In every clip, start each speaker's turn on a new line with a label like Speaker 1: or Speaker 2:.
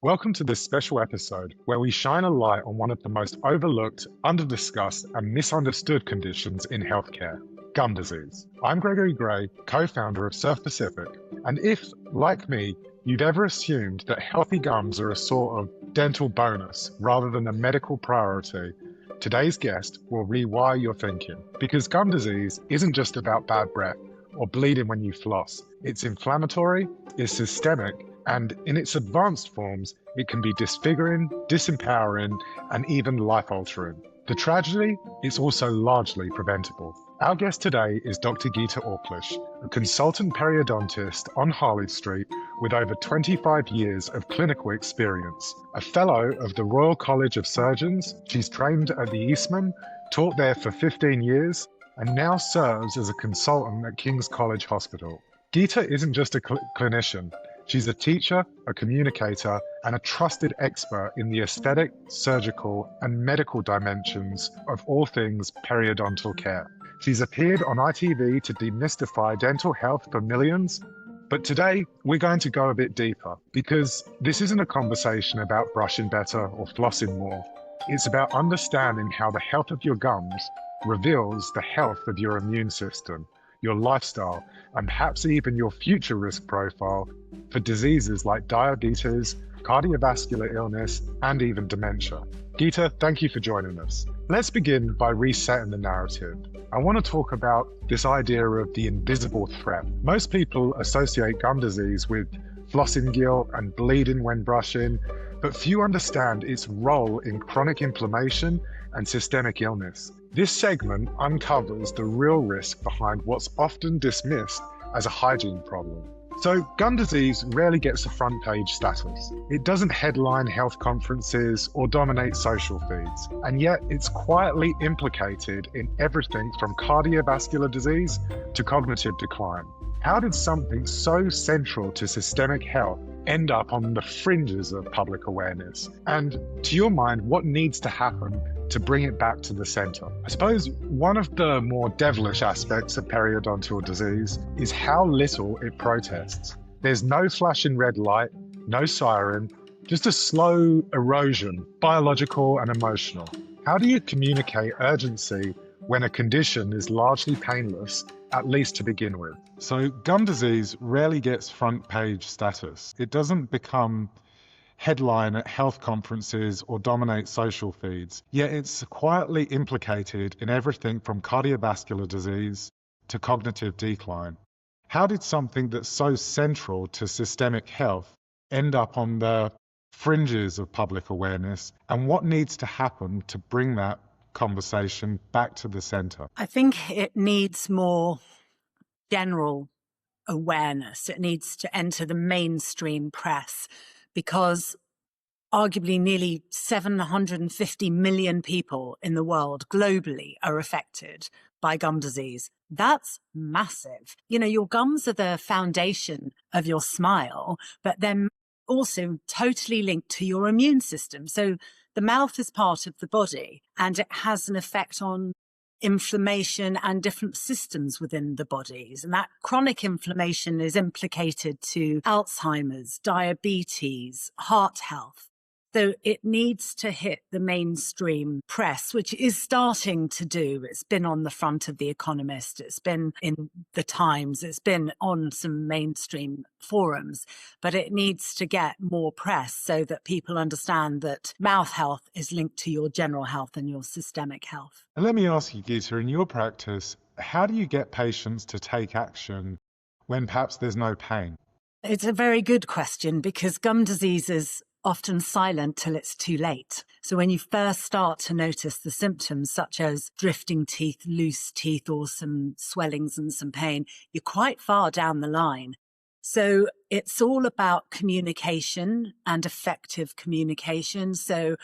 Speaker 1: Welcome to this special episode where we shine a light on one of the most overlooked, under-discussed, and misunderstood conditions in healthcare, gum disease. I'm Gregory Gray, co-founder of Surf Pacific, and if, like me, you've ever assumed that healthy gums are a sort of dental bonus rather than a medical priority, today's guest will rewire your thinking. Because gum disease isn't just about bad breath or bleeding when you floss. It's inflammatory, it's systemic, and in its advanced forms, it can be disfiguring, disempowering, and even life-altering. The tragedy is also largely preventable. Our guest today is Dr. Gita Auplish, a consultant periodontist on Harley Street with over 25 years of clinical experience. A fellow of the Royal College of Surgeons, she's trained at the Eastman, taught there for 15 years, and now serves as a consultant at King's College Hospital. Gita isn't just a clinician. She's a teacher, a communicator, and a trusted expert in the aesthetic, surgical, and medical dimensions of all things periodontal care. She's appeared on ITV to demystify dental health for millions. But today, we're going to go a bit deeper, because this isn't a conversation about brushing better or flossing more. It's about understanding how the health of your gums reveals the health of your immune system, your lifestyle, and perhaps even your future risk profile for diseases like diabetes, cardiovascular illness, and even dementia. Gita, thank you for joining us. Let's begin by resetting the narrative. I want to talk about this idea of the invisible threat. Most people associate gum disease with flossing guilt and bleeding when brushing, but few understand its role in chronic inflammation and systemic illness. This segment uncovers the real risk behind what's often dismissed as a hygiene problem. So, gum disease rarely gets a front page status. It doesn't headline health conferences or dominate social feeds, and yet it's quietly implicated in everything from cardiovascular disease to cognitive decline. How did something so central to systemic health end up on the fringes of public awareness? And to your mind, what needs to happen to bring it back to the center? I suppose one of the more devilish aspects of periodontal disease is how little it protests. There's no flashing red light, no siren, just a slow erosion, biological and emotional. How do you communicate urgency when a condition is largely painless, at least to begin with?
Speaker 2: So gum disease rarely gets front page status. It doesn't become headline at health conferences or dominate social feeds, yet it's quietly implicated in everything from cardiovascular disease to cognitive decline. How did something that's so central to systemic health end up on the fringes of public awareness, and what needs to happen to bring that conversation back to the center?
Speaker 3: I think it needs more general awareness. It needs to enter the mainstream press, because arguably nearly 750 million people in the world globally are affected by gum disease. That's massive. You know, your gums are the foundation of your smile, but they're also totally linked to your immune system. So the mouth is part of the body, and it has an effect on inflammation and different systems within the bodies. And that chronic inflammation is implicated to Alzheimer's, diabetes, heart health. So it needs to hit the mainstream press, which is starting to do. It's been on the front of The Economist, it's been in the Times, it's been on some mainstream forums, but it needs to get more press so that people understand that mouth health is linked to your general health and your systemic health.
Speaker 2: And let me ask you, Gita, in your practice, how do you get patients to take action when perhaps there's no pain?
Speaker 3: It's a very good question, because gum disease is often silent till it's too late. So when you first start to notice the symptoms, such as drifting teeth, loose teeth, or some swellings and some pain, you're quite far down the line. So it's all about communication and effective communication. So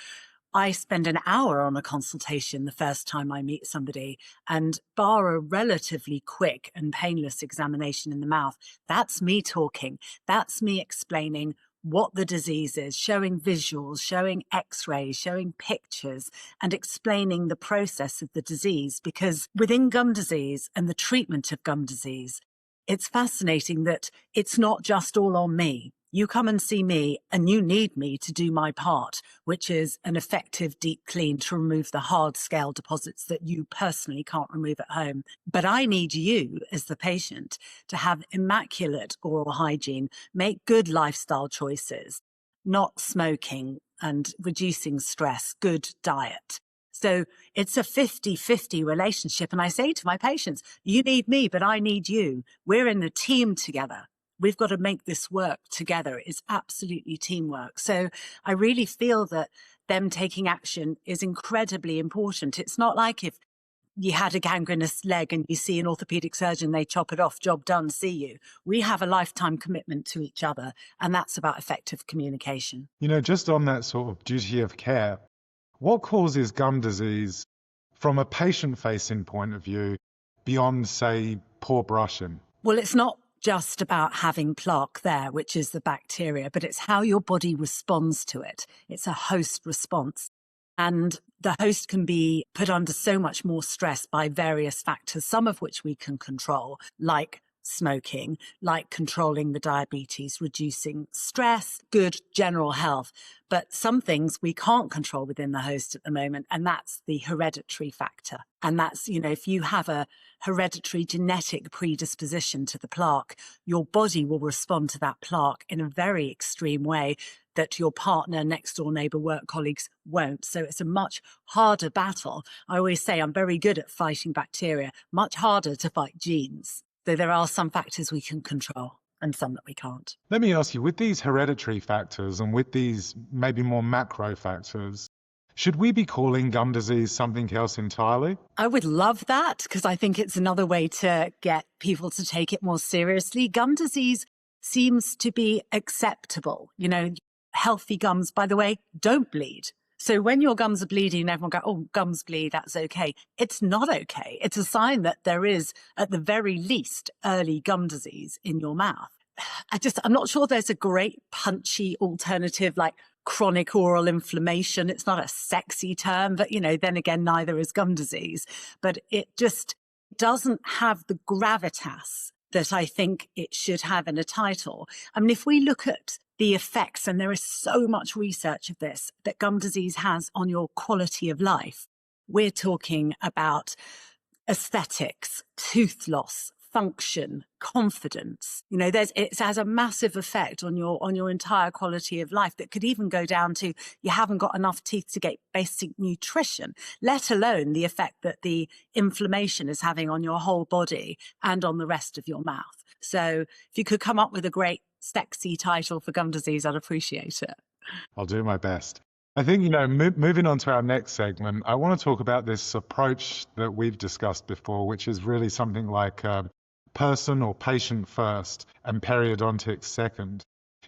Speaker 3: I spend an hour on a consultation the first time I meet somebody, and bar a relatively quick and painless examination in the mouth, that's me talking. That's me explaining what the disease is, showing visuals, showing x-rays, showing pictures, and explaining the process of the disease. Because within gum disease and the treatment of gum disease, it's fascinating that it's not just all on me. You come and see me and you need me to do my part, which is an effective deep clean to remove the hard scale deposits that you personally can't remove at home. But I need you as the patient to have immaculate oral hygiene, make good lifestyle choices, not smoking and reducing stress, good diet. So it's a 50-50 relationship. And I say to my patients, you need me, but I need you. We're in a team together. We've got to make this work together. It's absolutely teamwork. So I really feel that them taking action is incredibly important. It's not like if you had a gangrenous leg and you see an orthopedic surgeon, they chop it off, job done, see you. We have a lifetime commitment to each other, and that's about effective communication.
Speaker 2: Just on that sort of duty of care, what causes gum disease from a patient-facing point of view beyond, say, poor brushing?
Speaker 3: Well, it's not just about having plaque there, which is the bacteria, but it's how your body responds to it. It's a host response. And the host can be put under so much more stress by various factors, some of which we can control, like smoking, like controlling the diabetes, reducing stress, good general health. But some things we can't control within the host at the moment, and that's the hereditary factor. And that's, if you have a hereditary genetic predisposition to the plaque, your body will respond to that plaque in a very extreme way that your partner, next door neighbor, work colleagues won't. So it's a much harder battle. I always say I'm very good at fighting bacteria, much harder to fight genes. So there are some factors we can control and some that we can't.
Speaker 2: Let me ask you, with these hereditary factors and with these maybe more macro factors, should we be calling gum disease something else entirely?
Speaker 3: I would love that, because I think it's another way to get people to take it more seriously. Gum disease seems to be acceptable. Healthy gums, by the way, don't bleed. So when your gums are bleeding, everyone go, oh, gums bleed, that's okay. It's not okay. It's a sign that there is, at the very least, early gum disease in your mouth. I'm not sure there's a great punchy alternative like chronic oral inflammation. It's not a sexy term, but, then again, neither is gum disease. But it just doesn't have the gravitas that I think it should have in a title. I mean, if we look at the effects, and there is so much research of this, that gum disease has on your quality of life, we're talking about aesthetics, tooth loss, function, confidence. It has a massive effect on your entire quality of life that could even go down to you haven't got enough teeth to get basic nutrition, let alone the effect that the inflammation is having on your whole body and on the rest of your mouth. So if you could come up with a great sexy title for gum disease, I'd appreciate it.
Speaker 2: I'll do my best. I think, moving on to our next segment, I want to talk about this approach that we've discussed before, which is really something like person or patient first and periodontics second.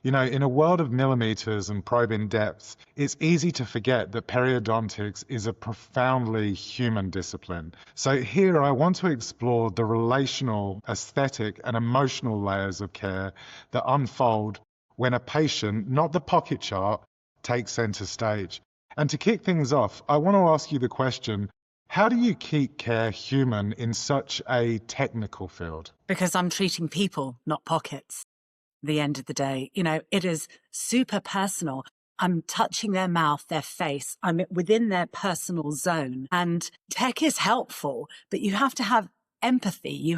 Speaker 2: In a world of millimeters and probing depth, it's easy to forget that periodontics is a profoundly human discipline. So here I want to explore the relational, aesthetic, and emotional layers of care that unfold when a patient, not the pocket chart, takes center stage. And to kick things off, I want to ask you the question, how do you keep care human in such a technical field?
Speaker 3: Because I'm treating people, not pockets. The end of the day, it is super personal. I'm touching their mouth, their face. I'm within their personal zone. And tech is helpful, but you have to have empathy.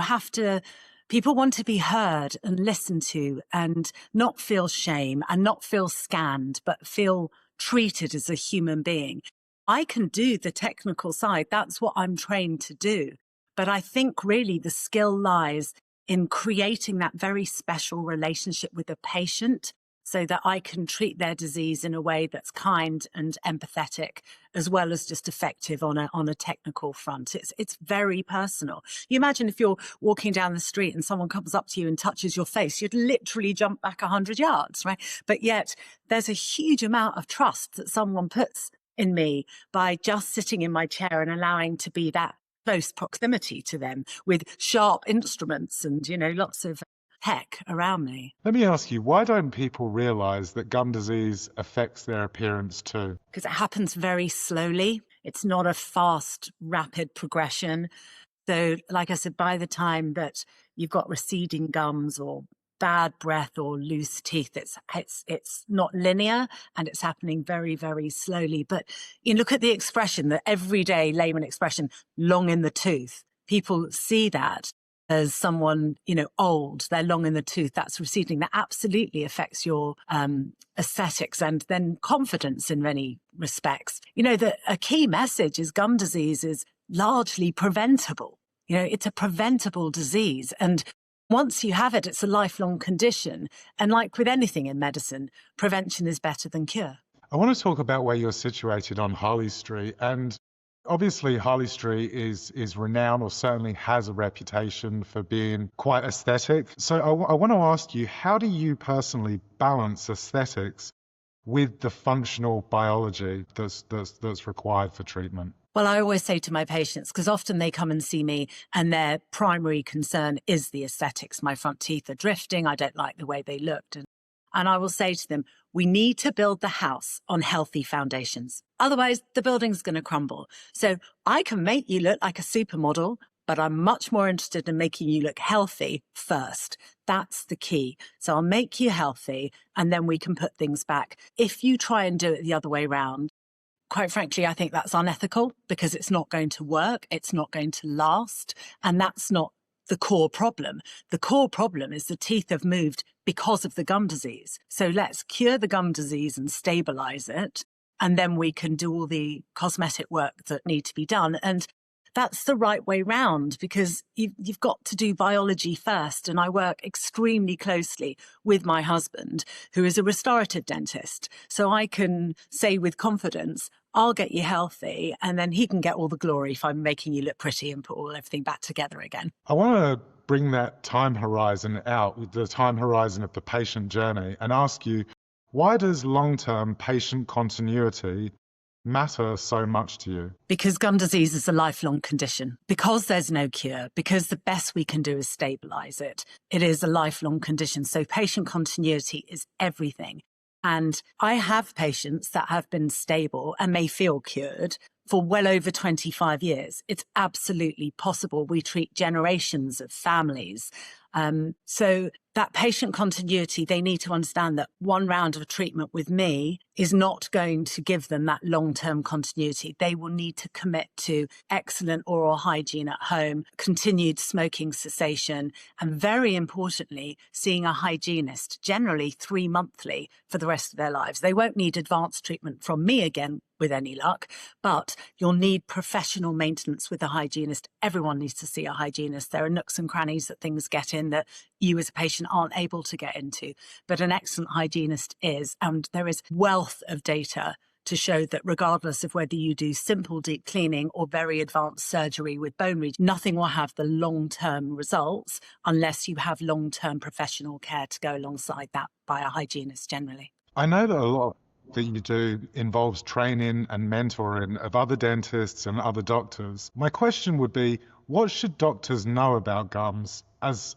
Speaker 3: People want to be heard and listened to and not feel shame and not feel scanned, but feel treated as a human being. I can do the technical side. That's what I'm trained to do. But I think really the skill lies in creating that very special relationship with the patient so that I can treat their disease in a way that's kind and empathetic, as well as just effective on a technical front. It's very personal. You imagine if you're walking down the street and someone comes up to you and touches your face, you'd literally jump back 100 yards, right? But yet there's a huge amount of trust that someone puts in me by just sitting in my chair and allowing to be that close proximity to them with sharp instruments and, lots of tech around me.
Speaker 2: Let me ask you, why don't people realize that gum disease affects their appearance too?
Speaker 3: Because it happens very slowly. It's not a fast, rapid progression. So, like I said, by the time that you've got receding gums or bad breath or loose teeth. It's not linear, and it's happening very, very slowly. But you look at the expression, the everyday layman expression, long in the tooth. People see that as someone, old, they're long in the tooth, that's receding. That absolutely affects your aesthetics and then confidence in many respects. A key message is gum disease is largely preventable. It's a preventable disease. And once you have it, it's a lifelong condition. And like with anything in medicine, prevention is better than cure.
Speaker 2: I want to talk about where you're situated on Harley Street. And obviously, Harley Street is renowned, or certainly has a reputation for being quite aesthetic. So I want to ask you, how do you personally balance aesthetics with the functional biology that's required for treatment?
Speaker 3: Well, I always say to my patients, because often they come and see me and their primary concern is the aesthetics. My front teeth are drifting. I don't like the way they looked. And I will say to them, we need to build the house on healthy foundations. Otherwise, the building's going to crumble. So I can make you look like a supermodel, but I'm much more interested in making you look healthy first. That's the key. So I'll make you healthy, and then we can put things back. If you try and do it the other way around, quite frankly, I think that's unethical, because it's not going to work. It's not going to last. And that's not the core problem. The core problem is the teeth have moved because of the gum disease. So let's cure the gum disease and stabilize it. And then we can do all the cosmetic work that need to be done. And that's the right way round, because you've got to do biology first. And I work extremely closely with my husband, who is a restorative dentist. So I can say with confidence, I'll get you healthy, and then he can get all the glory if I'm making you look pretty and put everything back together again.
Speaker 2: I want to bring that time horizon out, with the time horizon of the patient journey, and ask you, why does long-term patient continuity matter so much to you?
Speaker 3: Because gum disease is a lifelong condition. Because there's no cure, because the best we can do is stabilize it. It is a lifelong condition. So patient continuity is everything. And I have patients that have been stable and may feel cured for well over 25 years. It's absolutely possible. We treat generations of families. So that patient continuity, they need to understand that one round of treatment with me is not going to give them that long-term continuity. They will need to commit to excellent oral hygiene at home, continued smoking cessation, and very importantly, seeing a hygienist, generally 3 monthly for the rest of their lives. They won't need advanced treatment from me again, with any luck, but you'll need professional maintenance with a hygienist. Everyone needs to see a hygienist. There are nooks and crannies that things get in that you as a patient aren't able to get into, but an excellent hygienist is, and there is wealth of data to show that regardless of whether you do simple deep cleaning or very advanced surgery with bone regeneration, nothing will have the long-term results unless you have long-term professional care to go alongside that by a hygienist generally.
Speaker 2: I know that a lot that you do involves training and mentoring of other dentists and other doctors. My question would be, what should doctors know about gums as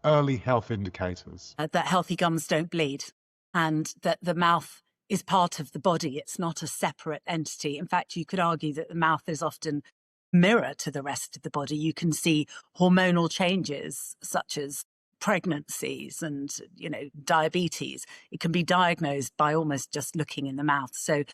Speaker 2: early health indicators?
Speaker 3: That healthy gums don't bleed, and that the mouth is part of the body. It's not a separate entity. In fact, you could argue that the mouth is often mirror to the rest of the body. You can see hormonal changes such as pregnancies and, diabetes. It can be diagnosed by almost just looking in the mouth. So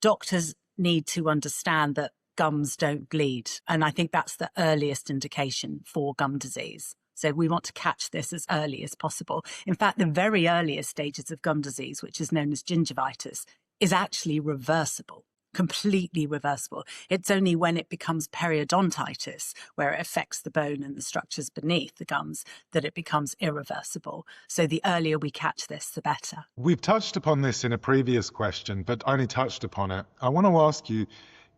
Speaker 3: doctors need to understand that gums don't bleed. And I think that's the earliest indication for gum disease. So we want to catch this as early as possible. In fact, the very earliest stages of gum disease, which is known as gingivitis, is actually reversible. Completely reversible. It's only when it becomes periodontitis, where it affects the bone and the structures beneath the gums, that it becomes irreversible. So the earlier we catch this, the better.
Speaker 2: We've touched upon this in a previous question, but only touched upon it. I want to ask you,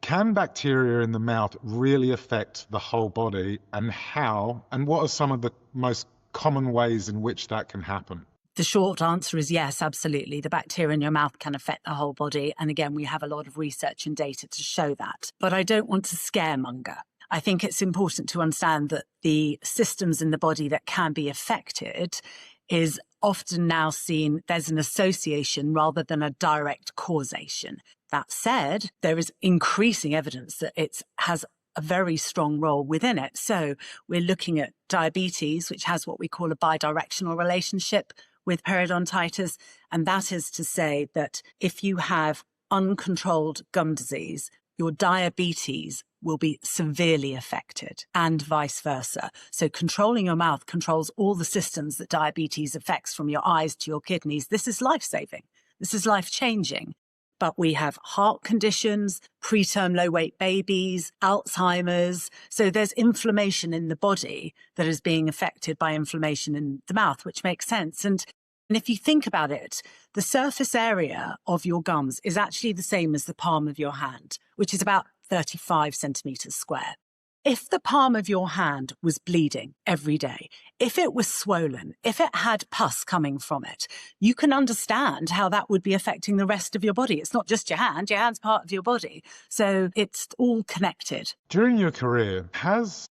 Speaker 2: can bacteria in the mouth really affect the whole body, and how? And what are some of the most common ways in which that can happen?
Speaker 3: The short answer is yes, absolutely. The bacteria in your mouth can affect the whole body. And again, we have a lot of research and data to show that. But I don't want to scaremonger. I think it's important to understand that the systems in the body that can be affected is often now seen, there's an association rather than a direct causation. That said, there is increasing evidence that it has a very strong role within it. So we're looking at diabetes, which has what we call a bidirectional relationship with periodontitis. And that is to say that if you have uncontrolled gum disease, your diabetes will be severely affected and vice versa. So controlling your mouth controls all the systems that diabetes affects, from your eyes to your kidneys. This is life-saving. This is life-changing. But we have heart conditions, preterm low-weight babies, Alzheimer's. So there's inflammation in the body that is being affected by inflammation in the mouth, which makes sense. And if you think about it, the surface area of your gums is actually the same as the palm of your hand, which is about 35 centimeters square. If the palm of your hand was bleeding every day, if it was swollen, if it had pus coming from it, you can understand how that would be affecting the rest of your body. It's not just your hand's part of your body. So it's all connected.
Speaker 2: During your career, has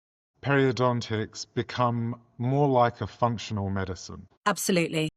Speaker 2: periodontics become more like a functional medicine?
Speaker 3: Absolutely.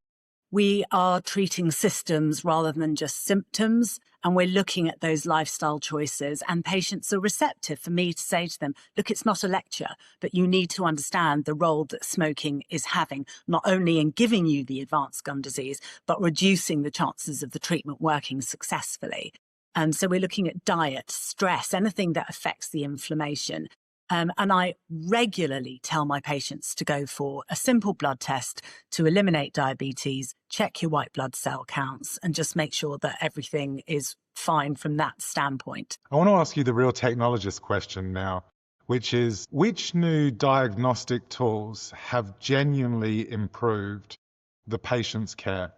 Speaker 3: We are treating systems rather than just symptoms, and we're looking at those lifestyle choices, and patients are receptive for me to say to them, look, it's not a lecture, but you need to understand the role that smoking is having, not only in giving you the advanced gum disease, but reducing the chances of the treatment working successfully. And so we're looking at diet, stress, anything that affects the inflammation. And I regularly tell my patients to go for a simple blood test to eliminate diabetes, check your white blood cell counts, and just make sure that everything is fine from that standpoint.
Speaker 2: I want to ask you the real technologist question now, which is, which new diagnostic tools have genuinely improved the patient's care?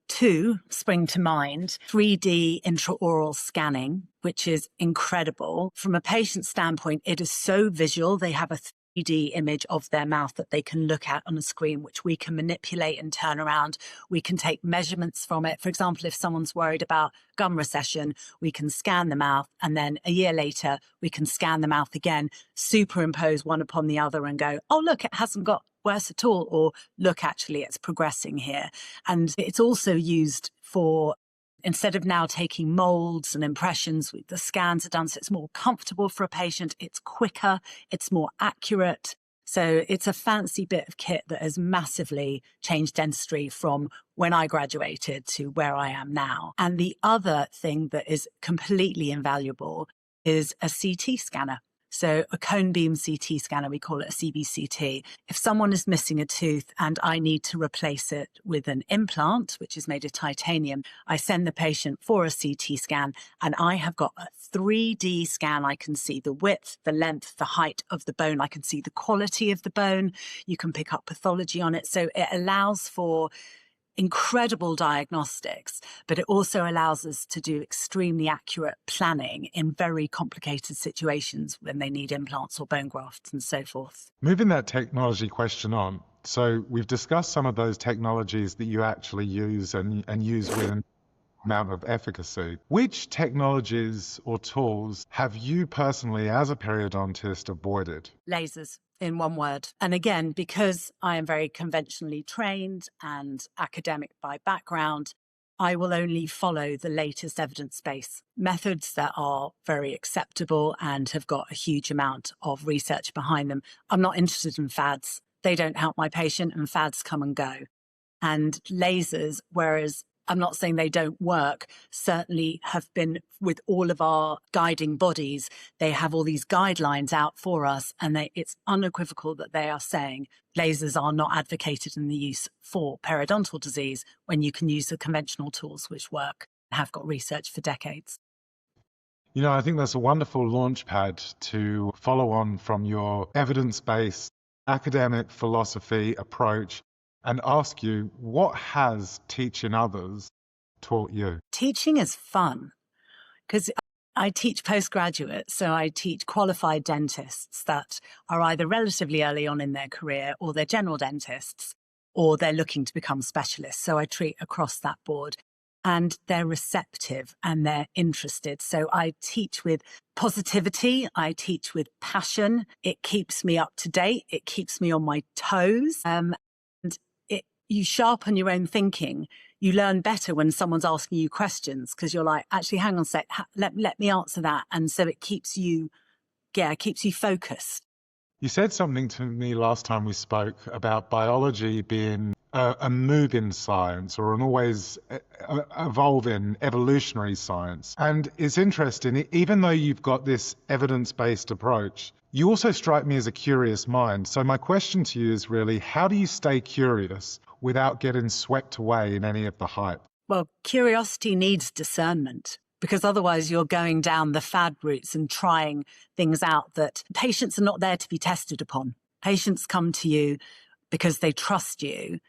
Speaker 3: Two spring to mind: 3D intraoral scanning, which is incredible. From a patient standpoint, it is so visual. They have a 3D image of their mouth that they can look at on a screen, which we can manipulate and turn around. We can take measurements from it. For example, if someone's worried about gum recession, we can scan the mouth, and then a year later, we can scan the mouth again, superimpose one upon the other and go, oh, look, it hasn't got worse at all, or look, actually, it's progressing here. And it's also used for, instead of now taking molds and impressions, the scans are done so it's more comfortable for a patient, it's quicker, it's more accurate. So it's a fancy bit of kit that has massively changed dentistry from when I graduated to where I am now. And the other thing that is completely invaluable is a CT scanner. So a cone beam CT scanner, we call it a CBCT. If someone is missing a tooth and I need to replace it with an implant, which is made of titanium, I send the patient for a CT scan, and I have got a 3D scan. I can see the width, the length, the height of the bone. I can see the quality of the bone. You can pick up pathology on it. So it allows for incredible diagnostics, but it also allows us to do extremely accurate planning in very complicated situations when they need implants or bone grafts and so forth.
Speaker 2: Moving that technology question on, so we've discussed some of those technologies that you actually use and use with an amount of efficacy. Which technologies or tools have you personally, as a periodontist, avoided?
Speaker 3: Lasers, in one word. And again, because I am very conventionally trained and academic by background, I will only follow the latest evidence-based methods that are very acceptable and have got a huge amount of research behind them. I'm not interested in fads. They don't help my patient, and fads come and go. And lasers, whereas I'm not saying they don't work, certainly have been with all of our guiding bodies. They have all these guidelines out for us, and it's unequivocal that they are saying lasers are not advocated in the use for periodontal disease when you can use the conventional tools which work and have got research for decades.
Speaker 2: You know, I think that's a wonderful launch pad to follow on from your evidence-based academic philosophy approach and ask you, what has teaching others taught you?
Speaker 3: Teaching is fun because I teach postgraduates, so I teach qualified dentists that are either relatively early on in their career, or they're general dentists, or they're looking to become specialists. So I treat across that board, and they're receptive and they're interested. So I teach with positivity. I teach with passion. It keeps me up to date. It keeps me on my toes. You sharpen your own thinking. You learn better when someone's asking you questions, because you're like, actually, hang on a sec, let me answer that. And so it keeps you keeps you focused.
Speaker 2: You said something to me last time we spoke about biology being a moving science or an always evolving evolutionary science. And it's interesting, even though you've got this evidence-based approach, you also strike me as a curious mind. So my question to you is really, how do you stay curious without getting swept away in any of the hype?
Speaker 3: Well, curiosity needs discernment, because otherwise you're going down the fad routes and trying things out that patients are not there to be tested upon. Patients come to you because they trust you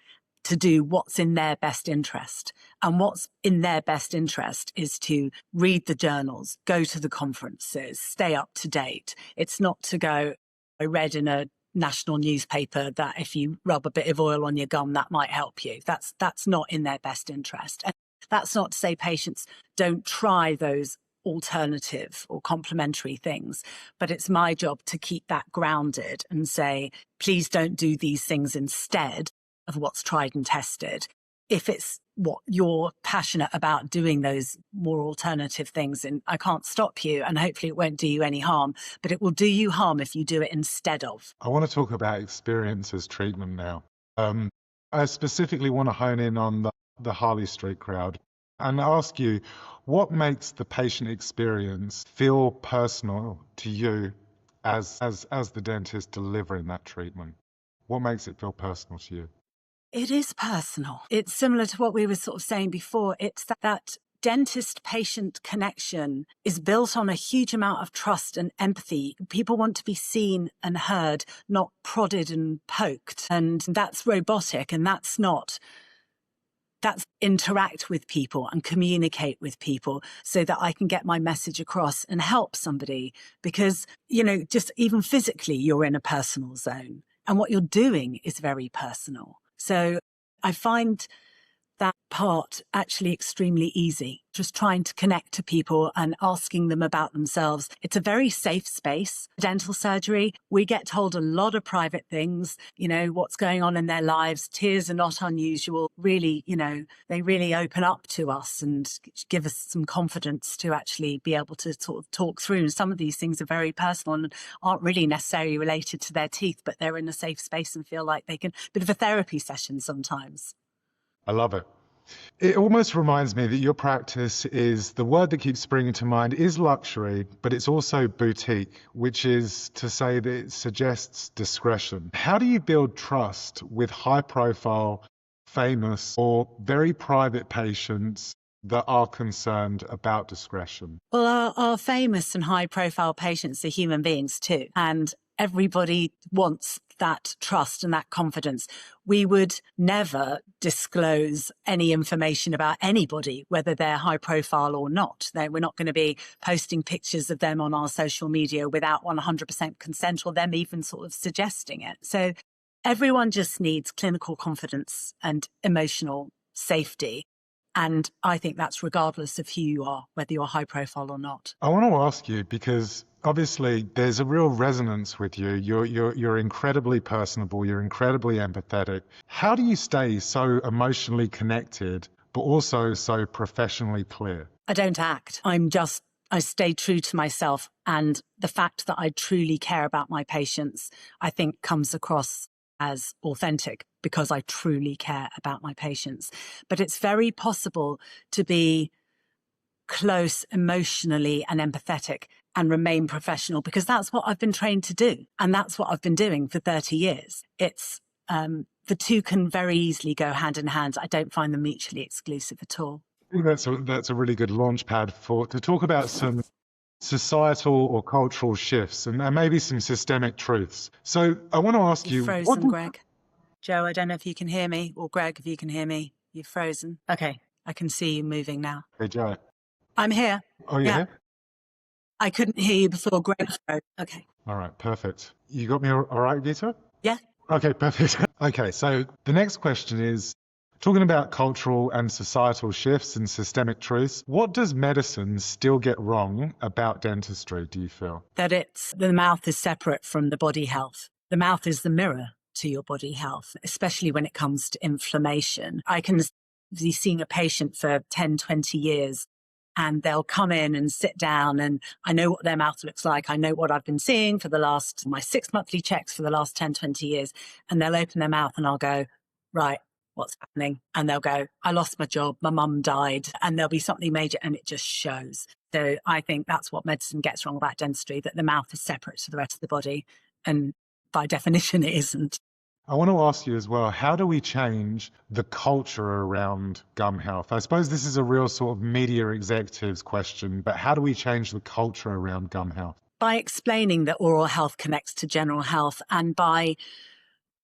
Speaker 3: to do what's in their best interest. And what's in their best interest is to read the journals, go to the conferences, stay up to date. It's not to go, I read in a national newspaper that if you rub a bit of oil on your gum, that might help you. That's not in their best interest. And that's not to say patients don't try those alternative or complementary things, but it's my job to keep that grounded and say, please don't do these things instead of what's tried and tested. If it's what you're passionate about, doing those more alternative things, and I can't stop you, and hopefully it won't do you any harm, but it will do you harm if you do it instead of.
Speaker 2: I want to talk about experience as treatment now. I specifically want to hone in on the Harley Street crowd and ask you, what makes the patient experience feel personal to you as the dentist delivering that treatment? What makes it feel personal to you?
Speaker 3: It is personal. It's similar to what we were sort of saying before. It's that dentist-patient connection is built on a huge amount of trust and empathy. People want to be seen and heard, not prodded and poked. And that's robotic, and that's not. That's interact with people and communicate with people so that I can get my message across and help somebody. Because, just even physically, you're in a personal zone. And what you're doing is very personal. So I find that part actually extremely easy, just trying to connect to people and asking them about themselves. It's a very safe space. Dental surgery, we get told a lot of private things, what's going on in their lives. Tears are not unusual. Really, they really open up to us and give us some confidence to actually be able to sort of talk through. And some of these things are very personal and aren't really necessarily related to their teeth, but they're in a safe space and feel like they can, bit of a therapy session sometimes.
Speaker 2: I love it. It almost reminds me that your practice is, the word that keeps springing to mind is luxury, but it's also boutique, which is to say that it suggests discretion. How do you build trust with high-profile, famous, or very private patients that are concerned about discretion?
Speaker 3: Well, our famous and high-profile patients are human beings too, and everybody wants that trust and that confidence. We would never disclose any information about anybody, whether they're high profile or not. We're not going to be posting pictures of them on our social media without 100% consent or them even sort of suggesting it. So everyone just needs clinical confidence and emotional safety. And I think that's regardless of who you are, whether you're high profile or not.
Speaker 2: I want to ask you, because obviously there's a real resonance with you. You're incredibly personable. You're incredibly empathetic. How do you stay so emotionally connected, but also so professionally clear?
Speaker 3: I don't act. I stay true to myself. And the fact that I truly care about my patients, I think comes across as authentic because I truly care about my patients. But it's very possible to be close emotionally and empathetic and remain professional, because that's what I've been trained to do. And that's what I've been doing for 30 years. It's the two can very easily go hand in hand. I don't find them mutually exclusive at all.
Speaker 2: I think that's a really good launch pad to talk about some societal or cultural shifts and maybe some systemic truths. So I want to ask you...
Speaker 3: You've frozen, Greg. Joe, I don't know if you can hear me, or Greg, if you can hear me. You've frozen. Okay, I can see you moving now.
Speaker 2: Hey, Joe.
Speaker 3: I'm here.
Speaker 2: Oh, you're here?
Speaker 3: I couldn't hear you before Greg froze. Okay.
Speaker 2: All right, perfect. You got me all right, Gita?
Speaker 3: Yeah.
Speaker 2: Okay, perfect. Okay, so the next question is, talking about cultural and societal shifts and systemic truths, what does medicine still get wrong about dentistry, do you feel?
Speaker 3: That the mouth is separate from the body health. The mouth is the mirror to your body health, especially when it comes to inflammation. I can be seeing a patient for 10, 20 years and they'll come in and sit down, and I know what their mouth looks like. I know what I've been seeing for my 6 monthly checks for the last 10, 20 years. And they'll open their mouth and I'll go, right, what's happening? And they'll go, I lost my job, my mum died, and there'll be something major, and it just shows. So I think that's what medicine gets wrong about dentistry, that the mouth is separate to the rest of the body. And by definition, it isn't.
Speaker 2: I want to ask you as well, how do we change the culture around gum health? I suppose this is a real sort of media executives question, but how do we change the culture around gum health?
Speaker 3: By explaining that oral health connects to general health, and by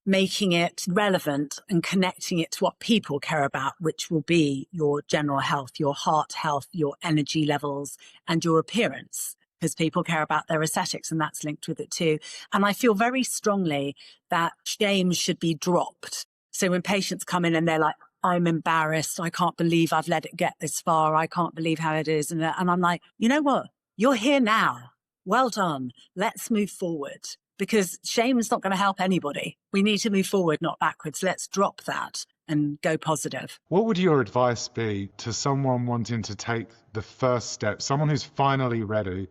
Speaker 3: making it relevant and connecting it to what people care about, which will be your general health, your heart health, your energy levels, and your appearance, because people care about their aesthetics, and that's linked with it too. And I feel very strongly that shame should be dropped. So when patients come in and they're like, I'm embarrassed, I can't believe I've let it get this far, I can't believe how it is. And I'm like, you know what? You're here now. Well done. Let's move forward, because shame is not going to help anybody. We need to move forward, not backwards. Let's drop that and go positive.
Speaker 2: What would your advice be to someone wanting to take the first step, someone who's finally ready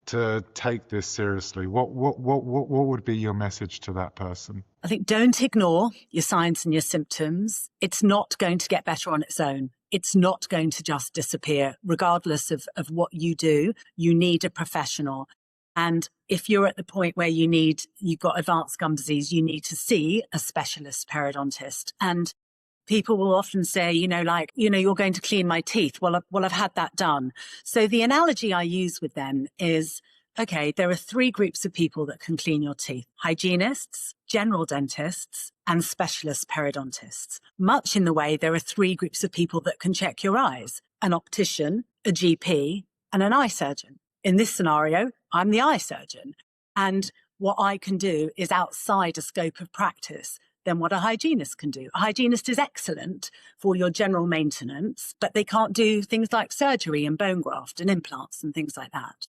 Speaker 2: to take this seriously? What would be your message to that person?
Speaker 3: I think don't ignore your signs and your symptoms. It's not going to get better on its own. It's not going to just disappear. Regardless of what you do, you need a professional. And if you're at the point where you've got advanced gum disease, you need to see a specialist periodontist. And people will often say, you're going to clean my teeth. Well, I've had that done. So the analogy I use with them is, okay, there are 3 groups of people that can clean your teeth: hygienists, general dentists, and specialist periodontists. Much in the way there are 3 groups of people that can check your eyes: an optician, a GP, and an eye surgeon. In this scenario, I'm the eye surgeon. And what I can do is outside a scope of practice than what a hygienist can do. A hygienist is excellent for your general maintenance, but they can't do things like surgery and bone graft and implants and things like that.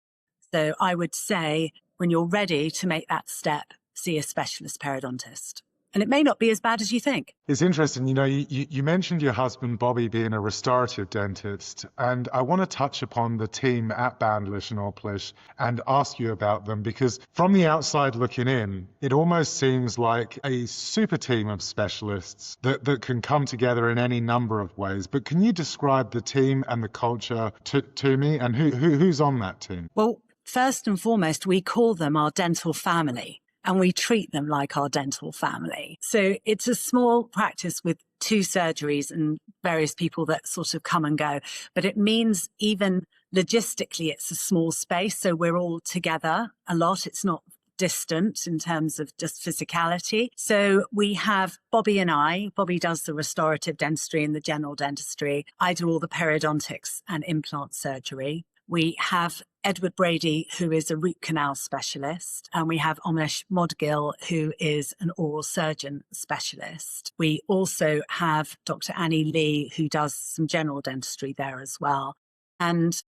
Speaker 3: So I would say, when you're ready to make that step, see a specialist periodontist. And it may not be as bad as you think.
Speaker 2: It's interesting, you mentioned your husband, Bobby, being a restorative dentist, and I want to touch upon the team at Auplish and Auplish and ask you about them, because from the outside looking in, it almost seems like a super team of specialists that can come together in any number of ways. But can you describe the team and the culture to me, and who's on that team?
Speaker 3: Well, first and foremost, we call them our dental family. And we treat them like our dental family. So it's a small practice with 2 surgeries and various people that sort of come and go. But it means even logistically, it's a small space. So we're all together a lot. It's not distant in terms of just physicality. So we have Bobby and I. Bobby does the restorative dentistry and the general dentistry. I do all the periodontics and implant surgery. We have Edward Brady, who is a root canal specialist, and we have Amish Modgill, who is an oral surgeon specialist. We also have Dr. Annie Lee, who does some general dentistry there as well. And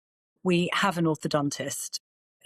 Speaker 3: we have an orthodontist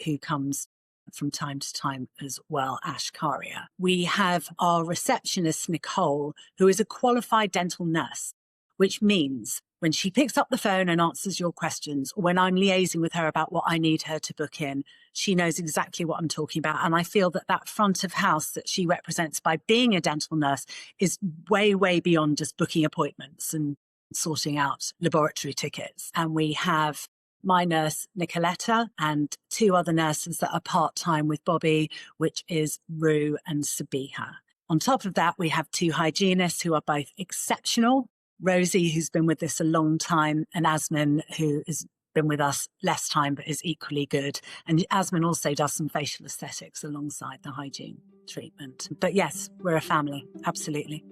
Speaker 3: who comes from time to time as well, Ash Karia. We have our receptionist, Nicole, who is a qualified dental nurse, which means when she picks up the phone and answers your questions, or when I'm liaising with her about what I need her to book in, she knows exactly what I'm talking about. And I feel that front of house that she represents by being a dental nurse is way, way beyond just booking appointments and sorting out laboratory tickets. And we have my nurse, Nicoletta, and 2 other nurses that are part-time with Bobby, which is Rue and Sabiha. On top of that, we have 2 hygienists who are both exceptional. Rosie, who's been with us a long time, and Asmin, who has been with us less time but is equally good. And Asmin also does some facial aesthetics alongside the hygiene treatment. But yes, we're a family, absolutely.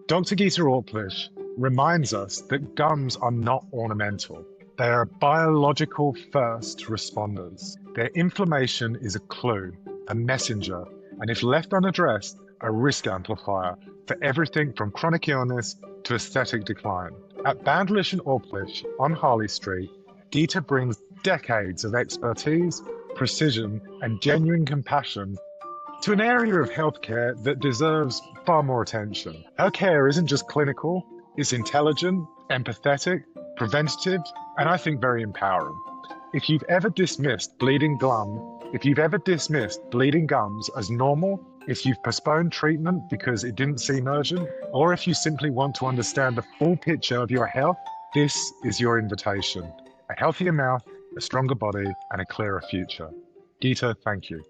Speaker 1: Dr. Gita Auplish reminds us that gums are not ornamental. They are biological first responders. Their inflammation is a clue, a messenger, and if left unaddressed, a risk amplifier for everything from chronic illness to aesthetic decline. At Auplish and Auplish on Harley Street, Gita brings decades of expertise, precision, and genuine compassion to an area of healthcare that deserves far more attention. Her care isn't just clinical, it's intelligent, empathetic, preventative, and I think very empowering. If you've ever dismissed bleeding gums as normal, if you've postponed treatment because it didn't seem urgent, or if you simply want to understand the full picture of your health, this is your invitation. A healthier mouth, a stronger body, and a clearer future. Gita, thank you.